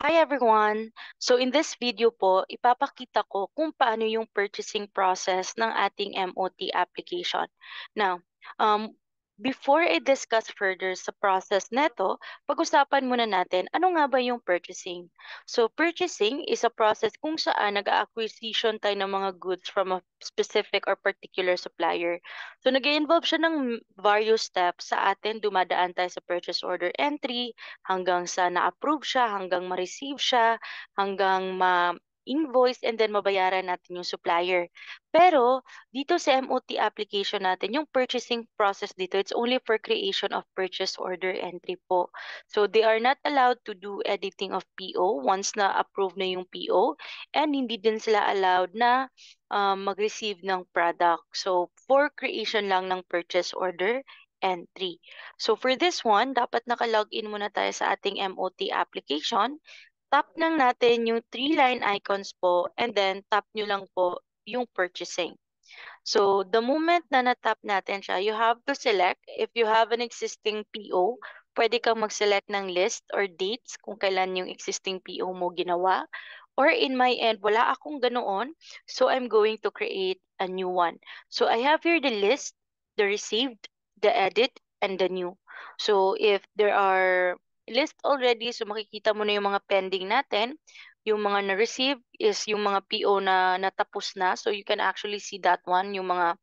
Hi everyone! So in this video po, ipapakita ko kung paano yung purchasing process ng ating MOT application. Now, before I discuss further sa process neto, pag-usapan muna natin ano nga ba yung purchasing. So purchasing is a process kung saan nag-acquisition tayo ng mga goods from a specific or particular supplier. So nag-involve siya ng various steps sa atin, dumadaan tayo sa purchase order entry, hanggang sa na-approve siya, hanggang ma-receive siya, hanggang ma-invoice and then mabayaran natin yung supplier. Pero dito sa MOT application natin, yung purchasing process dito, it's only for creation of purchase order entry po. So they are not allowed to do editing of PO once na approve na yung PO, and hindi din sila allowed na mag-receive ng product. So for creation lang ng purchase order entry. So for this one, dapat naka-login muna tayo sa ating MOT application. Tap lang natin yung three-line icons po and then tap nyo lang po yung purchasing. So the moment na natap natin siya, you have to select. If you have an existing PO, pwede kang mag-select ng list or dates kung kailan yung existing PO mo ginawa. Or in my end, wala akong ganoon. So I'm going to create a new one. So I have here the list, the received, the edit, and the new. So if there are list already, so makikita mo na yung mga pending natin. Yung mga na-receive is yung mga PO na natapos na. So you can actually see that one, yung mga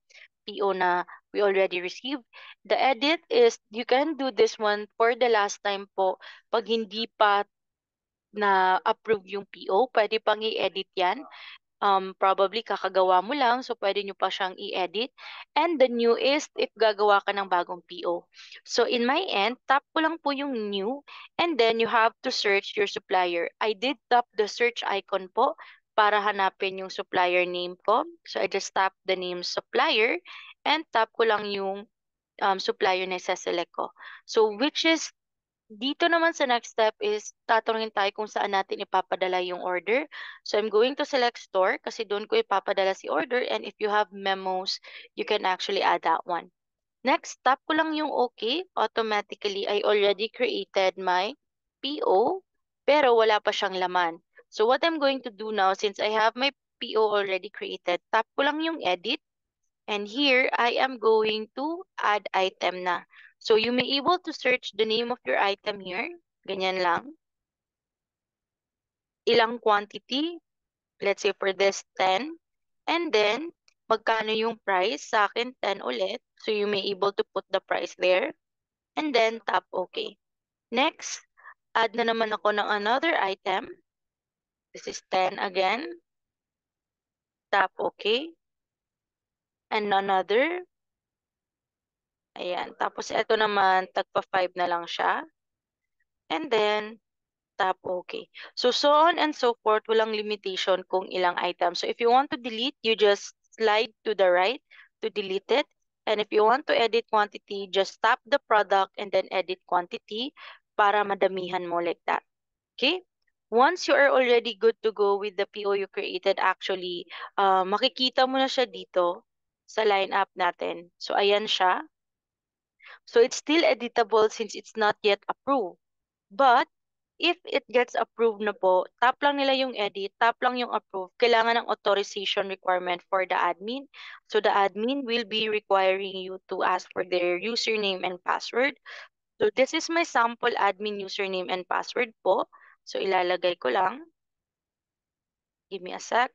PO na we already received. The edit is you can do this one for the last time po. Pag hindi pa na-approve yung PO, pwede pang i-edit yan. Probably kakagawa mo lang, so pwede nyo pa siyang i-edit. And the new is if gagawa ka ng bagong PO. So in my end, tap ko lang po yung new, and then you have to search your supplier. I did tap the search icon po para hanapin yung supplier name ko. So I just tap the name supplier, and tap ko lang yung supplier na isa-select ko. So which is dito naman sa next step is tatanungin tayo kung saan natin ipapadala yung order. So I'm going to select store kasi doon ko ipapadala si order, and if you have memos, you can actually add that one. Next, tap ko lang yung OK. Automatically, I already created my PO pero wala pa siyang laman. So what I'm going to do now, since I have my PO already created, tap ko lang yung edit. And here, I am going to add item na. So you may able to search the name of your item here. Ganyan lang. Ilang quantity. Let's say for this 10. And then, magkano yung price? Sa akin, 10 ulit. So you may able to put the price there. And then, tap OK. Next, add na naman ako ng another item. This is 10 again. Tap OK. And another. Ayan. Tapos, ito naman, tagpa 5 na lang siya. And then, tap OK. So on and so forth, walang limitation kung ilang items. So if you want to delete, you just slide to the right to delete it. And if you want to edit quantity, just tap the product and then edit quantity para madamihan mo like that. Okay? Once you are already good to go with the PO you created, actually, makikita mo na siya dito sa lineup natin. So ayan siya. So it's still editable since it's not yet approved. But if it gets approved na po, tap lang nila yung edit, tap lang yung approve, kailangan ng authorization requirement for the admin. So the admin will be requiring you to ask for their username and password. So this is my sample admin username and password po. So ilalagay ko lang. Give me a sec.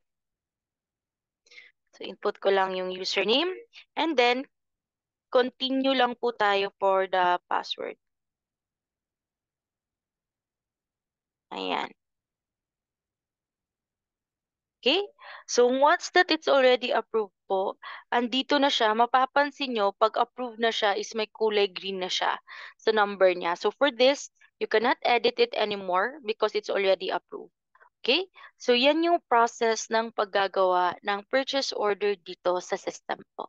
So input ko lang yung username. And then, continue lang po tayo for the password. Ayan. Okay? So once that it's already approved po, andito na siya, mapapansin nyo, pag approved na siya is may kulay green na siya sa number niya. So for this, you cannot edit it anymore because it's already approved. Okay? So yan yung process ng paggagawa ng purchase order dito sa system po.